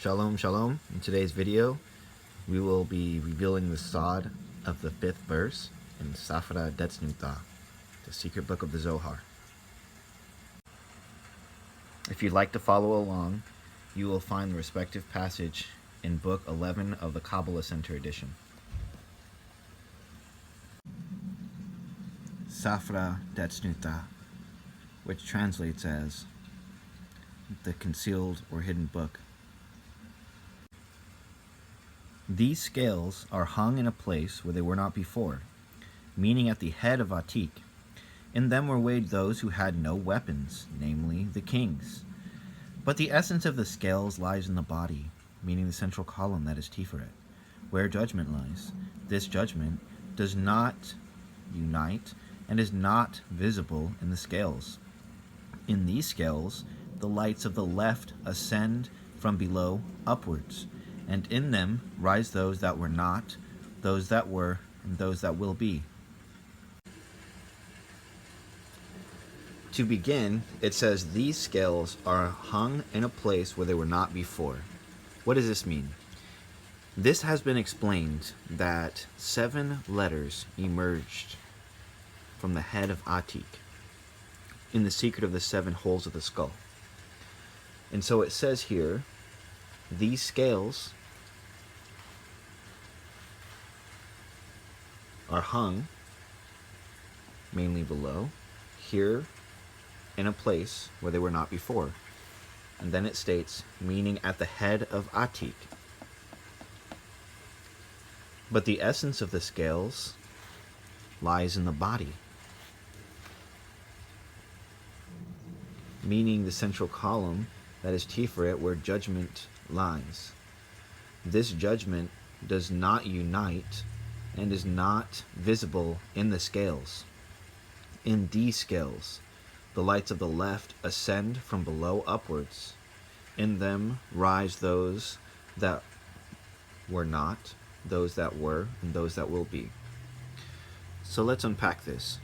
Shalom, shalom. In today's video, we will be revealing the sod of the 5th verse in Safra Detzniuta, the secret book of the Zohar. If you'd like to follow along, you will find the respective passage in Book 11 of the Kabbalah Center edition. Safra Detzniuta, which translates as the concealed or hidden book. These scales are hung in a place where they were not before, meaning at the head of Atik. In them were weighed those who had no weapons, namely the kings. But the essence of the scales lies in the body, meaning the central column that is Tiferet, where judgment lies. This judgment does not unite and is not visible in the scales. In these scales, the lights of the left ascend from below upwards, and in them rise those that were not, those that were, and those that will be. To begin, it says these scales are hung in a place where they were not before. What does this mean? This has been explained that 7 letters emerged from the head of Atik in the secret of the 7 holes of the skull. And so it says here, these scales are hung, mainly below, here in a place where they were not before. And then it states, meaning at the head of Atik. But the essence of the scales lies in the body, meaning the central column that is Tiferet, where judgment lies. This judgment does not unite and is not visible in the scales. In these scales, the lights of the left ascend from below upwards. In them rise those that were not, those that were, and those that will be. So let's unpack this.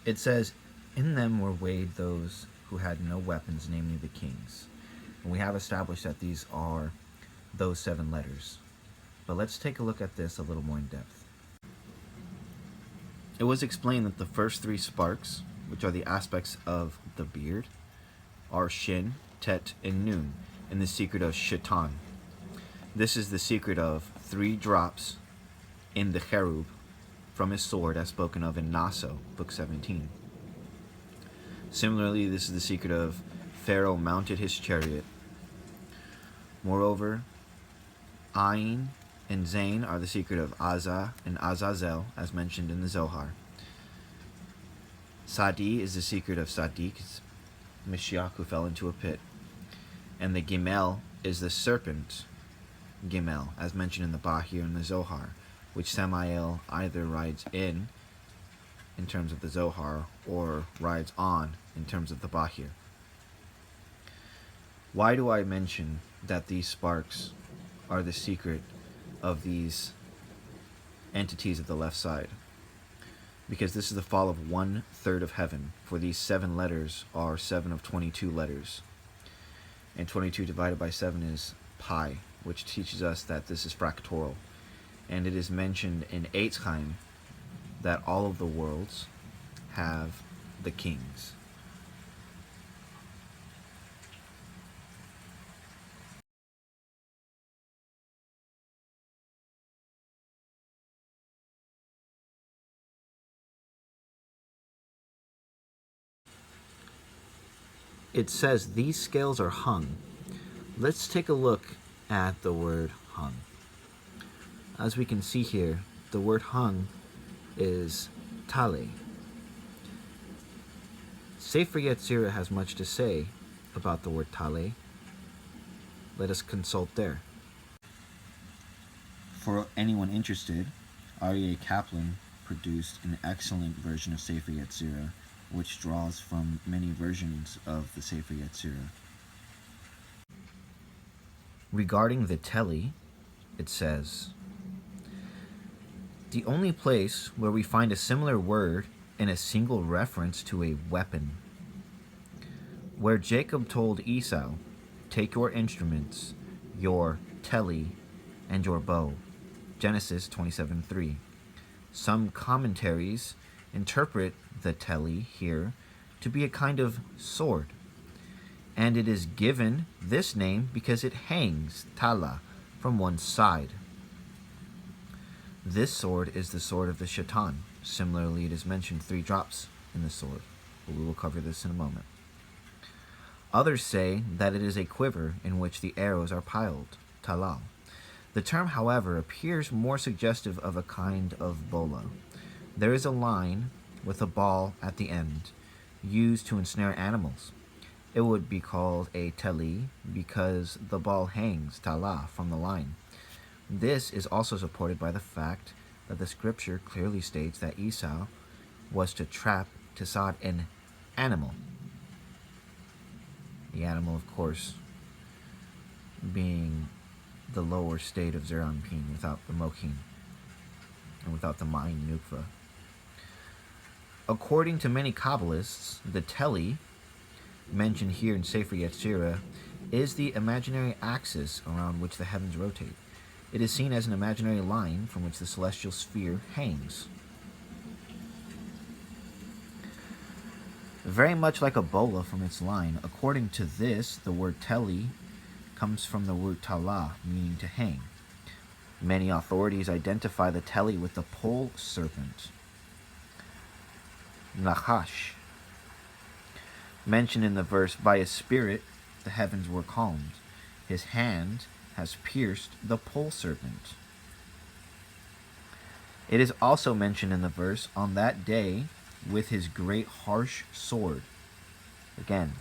It says, in them were weighed those who had no weapons, namely the kings. And we have established that these are those 7 letters. But let's take a look at this a little more in depth. It was explained that the first 3 sparks, which are the aspects of the beard, are Shin, Tet, and Nun, in the secret of Shaitan. This is the secret of 3 drops in the cherub from his sword, as spoken of in Naso, book 17. Similarly, this is the secret of Pharaoh mounted his chariot. Moreover, Ayin and Zain are the secret of Azza and Azazel, as mentioned in the Zohar. Sadi is the secret of Sadiq, Mashiach, who fell into a pit. And the Gimel is the serpent, Gimel, as mentioned in the Bahir and the Zohar, which Samael either rides in terms of the Zohar, or rides on in terms of the Bahir. Why do I mention that these sparks are the secret of these entities of the left side? Because this is the fall of 1/3 of heaven, for these 7 letters are 7 of 22 letters. And 22 divided by 7 is pi, which teaches us that this is fractorial. And it is mentioned in Eitz Chaim that all of the worlds have the kings. It says these scales are hung. Let's take a look at the word hung. As we can see here, the word hung is tale. Safra Detzniuta has much to say about the word tale. Let us consult there. For anyone interested, Aryeh Kaplan produced an excellent version of Safra Detzniuta, which draws from many versions of the Safra Detzniuta. Regarding the tele, it says, the only place where we find a similar word in a single reference to a weapon, where Jacob told Esau, take your instruments, your teli, and your bow. Genesis 27:3. Some commentaries interpret the teli here to be a kind of sword, and it is given this name because it hangs, tala, from one side. This sword is the sword of the shaitan. Similarly, it is mentioned 3 drops in the sword, but we will cover this in a moment. Others say that it is a quiver in which the arrows are piled, talal. The term, however, appears more suggestive of a kind of bola. There is a line with a ball at the end, used to ensnare animals. It would be called a teli because the ball hangs, tala, from the line. This is also supported by the fact that the scripture clearly states that Esau was to trap Tisad an animal. The animal, of course, being the lower state of Zeranpin without the Mokin and without the Ma'in Nukva. According to many Kabbalists, the teli, mentioned here in Safra Detzniuta, is the imaginary axis around which the heavens rotate. It is seen as an imaginary line from which the celestial sphere hangs. Very much like a bola from its line, according to this, the word teli comes from the word tala, meaning to hang. Many authorities identify the teli with the pole serpent, Nachash, mentioned in the verse, by his spirit the heavens were calmed. His hand has pierced the pole serpent. It is also mentioned in the verse, on that day with his great harsh sword. Again,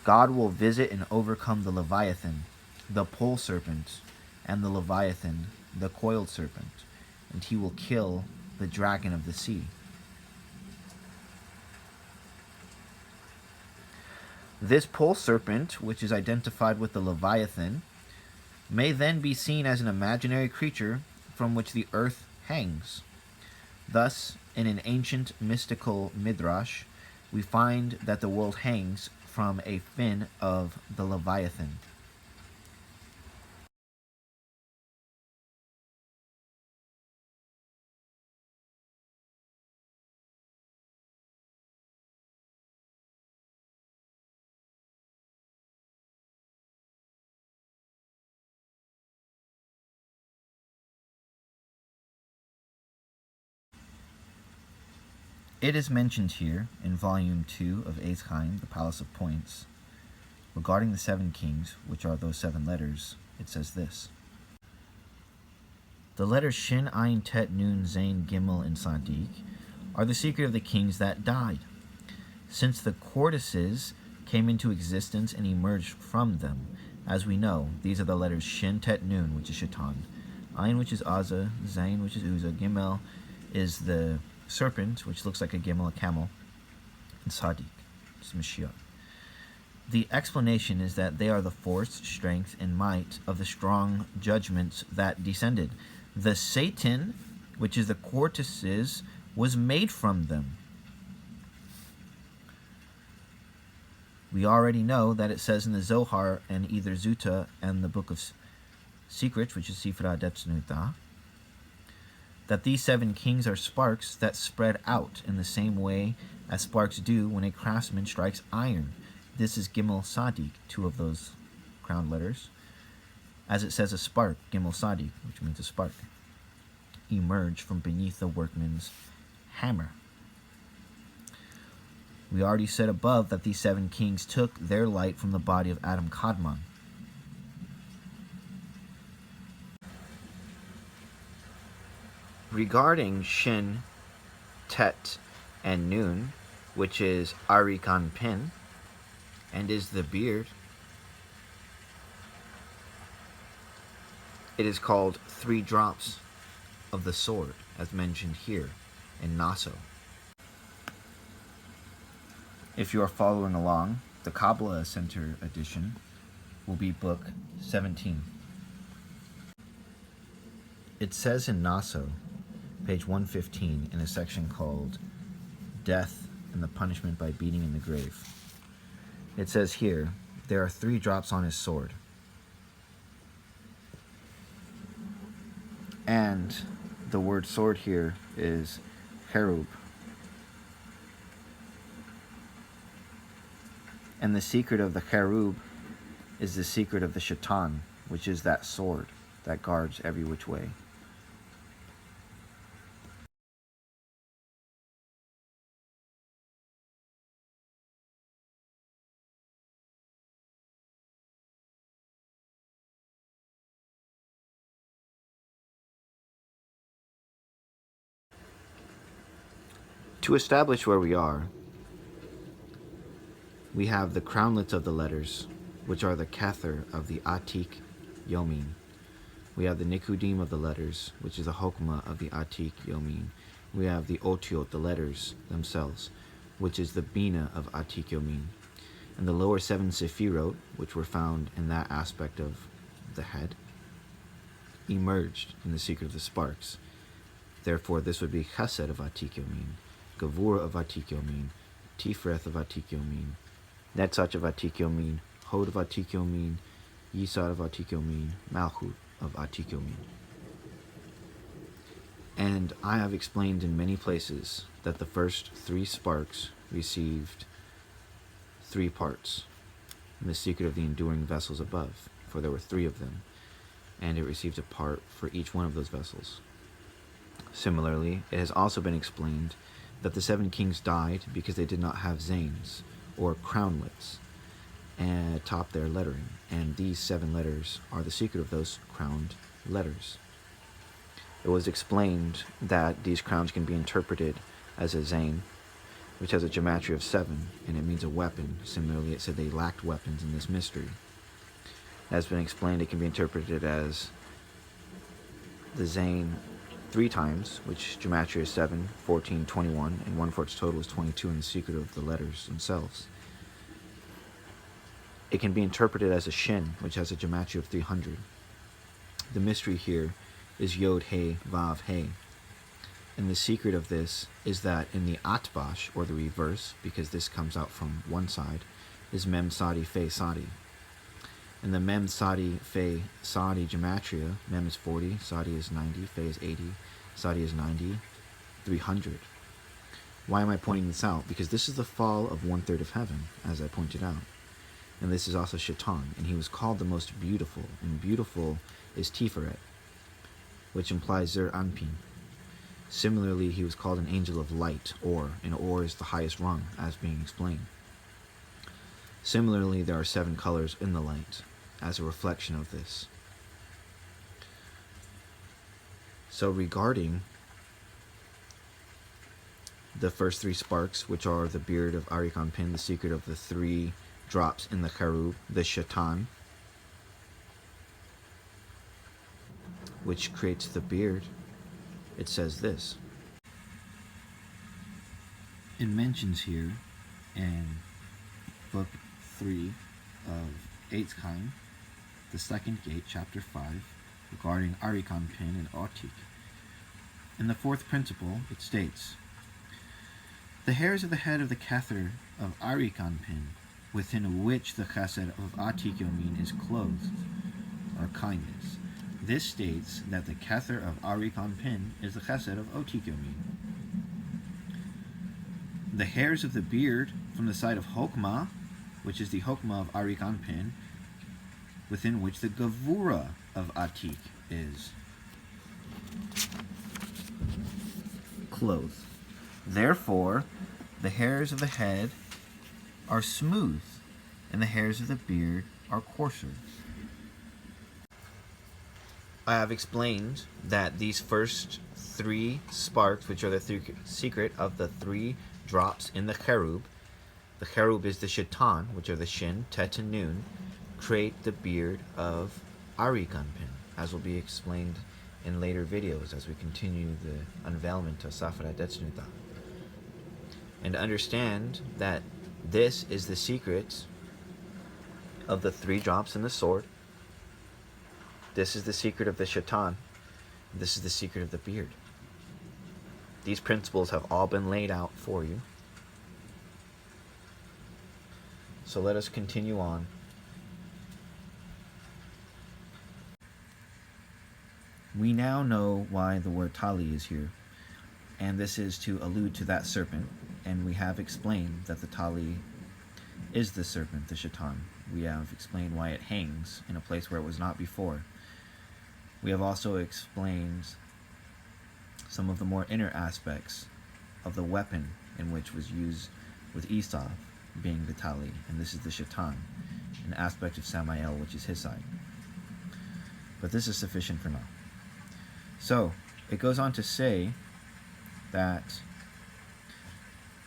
God will visit and overcome the Leviathan, the pole serpent, and the Leviathan, the coiled serpent, and he will kill the dragon of the sea. This pole serpent, which is identified with the Leviathan, may then be seen as an imaginary creature from which the earth hangs. Thus, in an ancient mystical midrash, we find that the world hangs from a fin of the Leviathan. It is mentioned here in Volume 2 of Eitz Chaim, the Palace of Points, regarding the 7 kings, which are those 7 letters. It says this: the letters Shin, Ayin, Tet, Nun, Zain, Gimel, and Sadiq are the secret of the kings that died. Since the courtesans came into existence and emerged from them, as we know, these are the letters Shin, Tet, Nun, which is Shaitan, Ayin, which is Azza, Zain, which is Uzzah, Gimel is the serpent, which looks like a gimel, a camel, and Sadiq, which is Mashiach. The explanation is that they are the force, strength, and might of the strong judgments that descended. The Satan, which is the courtesans, was made from them. We already know that it says in the Zohar and either Zuta and the Book of Secrets, which is Safra Detzniuta, that these 7 kings are sparks that spread out in the same way as sparks do when a craftsman strikes iron. This is Gimel Sadiq, 2 of those crown letters. As it says, a spark, Gimel Sadiq, which means a spark, emerge from beneath the workman's hammer. We already said above that these 7 kings took their light from the body of Adam Kadmon. Regarding Shin, Tet, and Nun, which is Arikan Pin, and is the beard, it is called 3 drops of the sword, as mentioned here in Naso. If you are following along, the Kabbalah Center edition will be book 17. It says in Naso, page 115, in a section called Death and the Punishment by Beating in the Grave. it says here, there are 3 drops on his sword. And the word sword here is cherub. And the secret of the cherub is the secret of the shaitan, which is that sword that guards every which way. To establish where we are, we have the crownlets of the letters, which are the Kether of the Atik Yomin. We have the Nikudim of the letters, which is the Hokmah of the Atik Yomin. We have the Otiot, the letters themselves, which is the Bina of Atik Yomin. And the lower 7 Sefirot, which were found in that aspect of the head, emerged in the secret of the sparks. Therefore, this would be Chesed of Atik Yomin, Gavura of Atik Yomin, Tifreth of Atik Yomin, Netzach of Atik Yomin, Hod of Atik Yomin, Yisad of Atik Yomin, Malchut of Atik Yomin. And I have explained in many places that the first 3 sparks received 3 parts in the secret of the enduring vessels above, for there were 3 of them, and it received a part for each one of those vessels. Similarly, it has also been explained that the 7 kings died because they did not have zanes, or crownlets, atop their lettering, and these 7 letters are the secret of those crowned letters. It was explained that these crowns can be interpreted as a zane, which has a gematria of 7, and it means a weapon. Similarly, it said they lacked weapons in this mystery. It has been explained it can be interpreted as the zane 3 times, which gematria is 7, 14, 21, and 1 for its total is 22 in the secret of the letters themselves. It can be interpreted as a shin, which has a gematria of 300. The mystery here is Yod He Vav He. And the secret of this is that in the Atbash, or the reverse, because this comes out from one side, is Mem Sadi Fe Sadi. And the Mem Sadi Fe Sadi gematria, Mem is 40, Sadi is 90, Fe is 80, Sadi is 90, 300. Why am I pointing this out? Because this is the fall of 1/3 of heaven, as I pointed out. And this is also Shaitan, and he was called the most beautiful, and beautiful is Tiferet, which implies Zer Anpin. Similarly, he was called an angel of light, or, and or is the highest rung, as being explained. Similarly, there are 7 colors in the light, as a reflection of this. So regarding the first 3 sparks, which are the beard of Arik Anpin, the secret of the 3 drops in the cherub, the shaitan, which creates the beard, it says this. It mentions here in book 3 of Eighth Kind, the 2nd gate, chapter 5, regarding Arik Anpin and Otik. In the 4th principle, it states, the hairs of the head of the Kether of Arik Anpin, within which the chesed of Atik Yomin is clothed, are kindness. This states that the Kether of Arik Anpin is the chesed of Otik Yomin. The hairs of the beard from the side of Hokmah, which is the Hokmah of Arik Anpin, within which the Gavura of Atik is clothed. Therefore, the hairs of the head are smooth, and the hairs of the beard are coarser. I have explained that these first 3 sparks, which are the secret of the 3 drops in the cherub is the shaitan, which are the shin, tet, and nun, create the beard of Arik Anpin, as will be explained in later videos as we continue the unveilment of Safra Detzniuta. And understand that this is the secret of the 3 drops in the sword. This is the secret of the shaitan. This is the secret of the beard. These principles have all been laid out for you. So let us continue on. We now know why the word tali is here, and this is to allude to that serpent, and we have explained that the tali is the serpent, the shaitan. We have explained why it hangs in a place where it was not before. We have also explained some of the more inner aspects of the weapon in which was used with Esau being the tali, and this is the shaitan, an aspect of Samael, which is his side. But this is sufficient for now. So, it goes on to say that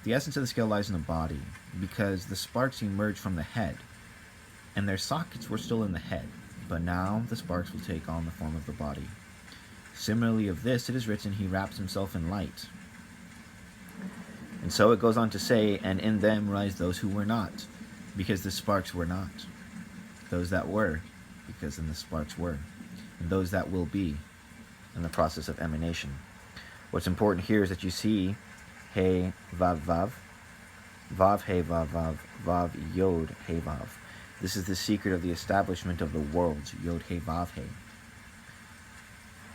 the essence of the scale lies in the body, because the sparks emerge from the head, and their sockets were still in the head, but now the sparks will take on the form of the body. Similarly of this, it is written, he wraps himself in light. And so it goes on to say, and in them rise those who were not, because the sparks were not. Those that were, because then the sparks were. And those that will be, in the process of emanation. What's important here is that you see He Vav Vav, Vav He Vav Vav, Vav Yod He Vav. This is the secret of the establishment of the worlds, Yod He Vav He.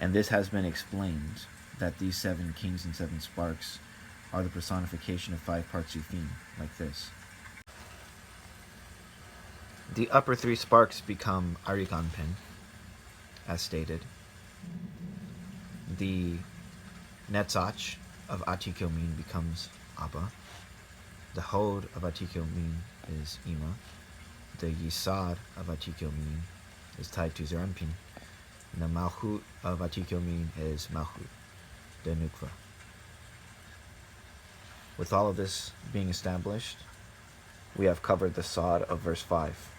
And this has been explained, that these 7 kings and 7 sparks are the personification of 5 parts Sufim, like this. The upper 3 sparks become Arik Anpin, as stated. The Netzach of Atik Yomin becomes Abba. The Hod of Atik Yomin is Ima. The Yisad of Atik Yomin is tied to Zeir Anpin. And the Malchut of Atik Yomin is Malchut, the Nukva. With all of this being established, we have covered the Sod of verse 5.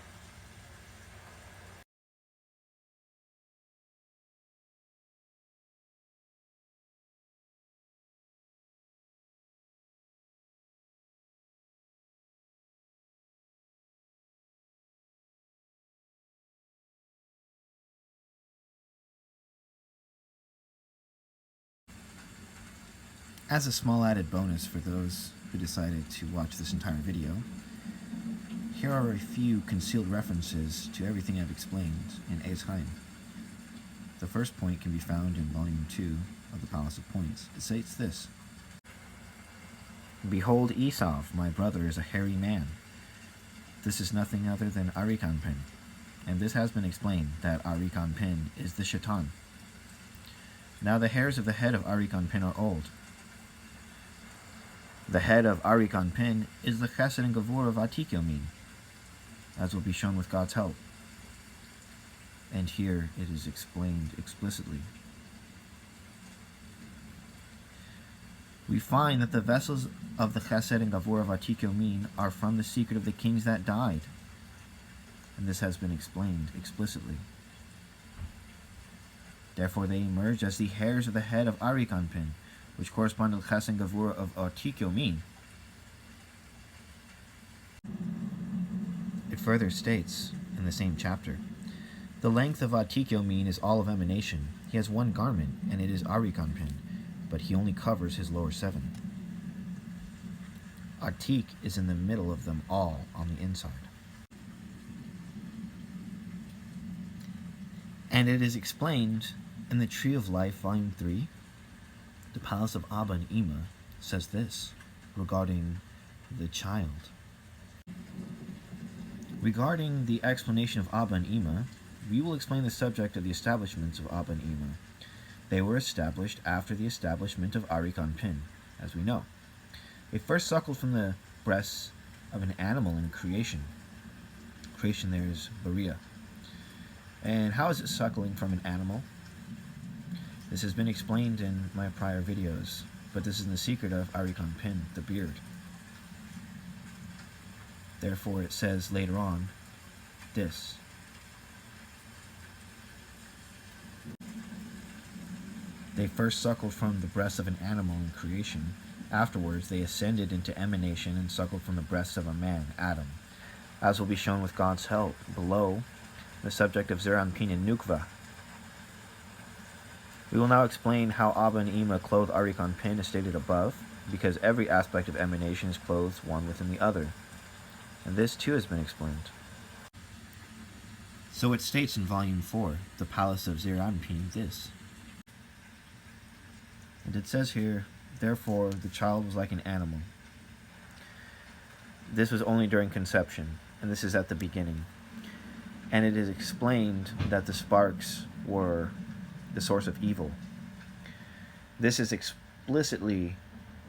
As a small added bonus for those who decided to watch this entire video, here are a few concealed references to everything I've explained in Eitz Chaim. The first point can be found in Volume 2 of the Palace of Points. It states this: Behold, Esau, my brother, is a hairy man. This is nothing other than Arik Anpin, and this has been explained that Arik Anpin is the shaitan. Now the hairs of the head of Arik Anpin are old. The head of Arik Anpin is the Chesed and Gavur of Atik Yomin, as will be shown with God's help. And here it is explained explicitly. We find that the vessels of the Chesed and Gavur of Atik Yomin are from the secret of the kings that died, and this has been explained explicitly. Therefore they emerge as the hairs of the head of Arik Anpin, which correspond to the Chesed and Gavur of Atik Yomin. It further states, in the same chapter, the length of Atik Yomin is all of emanation. He has 1 garment, and it is Arik Anpin, but he only covers his lower 7. Atik is in the middle of them all on the inside. And it is explained in the Tree of Life, Volume 3, the Palace of Abba and Ima says this regarding the child. Regarding the explanation of Abba and Ima, we will explain the subject of the establishments of Abba and Ima. They were established after the establishment of Arik Anpin, as we know. They first suckled from the breasts of an animal in creation. Creation there is Bariah. And how is it suckling from an animal? This has been explained in my prior videos, but this is the secret of Arik Anpin, the beard. Therefore it says later on, this. They first suckled from the breast of an animal in creation. Afterwards they ascended into emanation and suckled from the breast of a man, Adam, as will be shown with God's help below the subject of Zeir Anpin and Nukva. We will now explain how Abba and Ima clothe Arik Anpin as stated above, because every aspect of emanation is clothed one within the other. And this too has been explained. So it states in Volume 4, the Palace of Zeir Anpin, this. And it says here, therefore the child was like an animal. This was only during conception, and this is at the beginning. And it is explained that the sparks were the source of evil. This is explicitly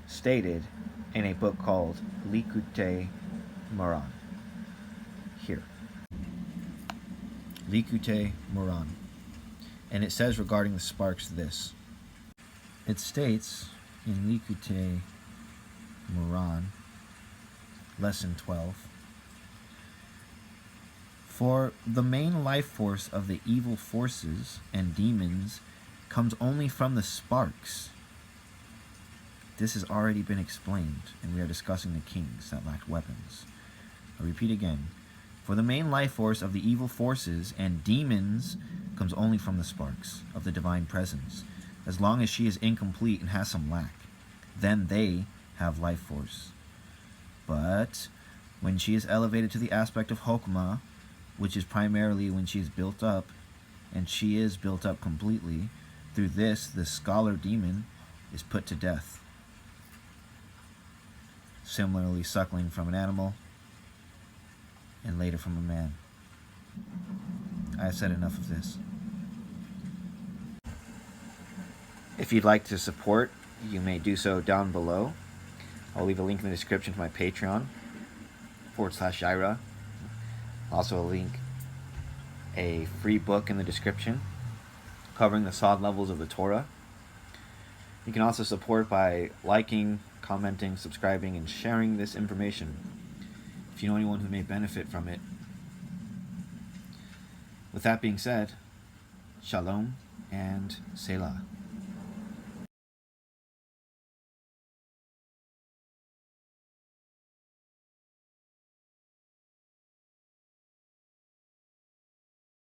stated in a book called Likutei Moharan. Here. Likutei Moharan. And it says regarding the sparks this. It states in Likutei Moharan, Lesson 12, for the main life force of the evil forces and demons comes only from the sparks. This has already been explained, and we are discussing the kings that lacked weapons. I repeat again. For the main life force of the evil forces and demons comes only from the sparks of the divine presence. As long as she is incomplete and has some lack, then they have life force. But when she is elevated to the aspect of Hokmah, which is primarily when she is built up, and she is built up completely, through this, the scholar demon is put to death. Similarly, suckling from an animal, and later from a man. I have said enough of this. If you'd like to support, you may do so down below. I'll leave a link in the description to my Patreon, /Jaira. Also a link, a free book in the description covering the sod levels of the Torah. You can also support by liking, commenting, subscribing, and sharing this information if you know anyone who may benefit from it. With that being said, Shalom and Selah.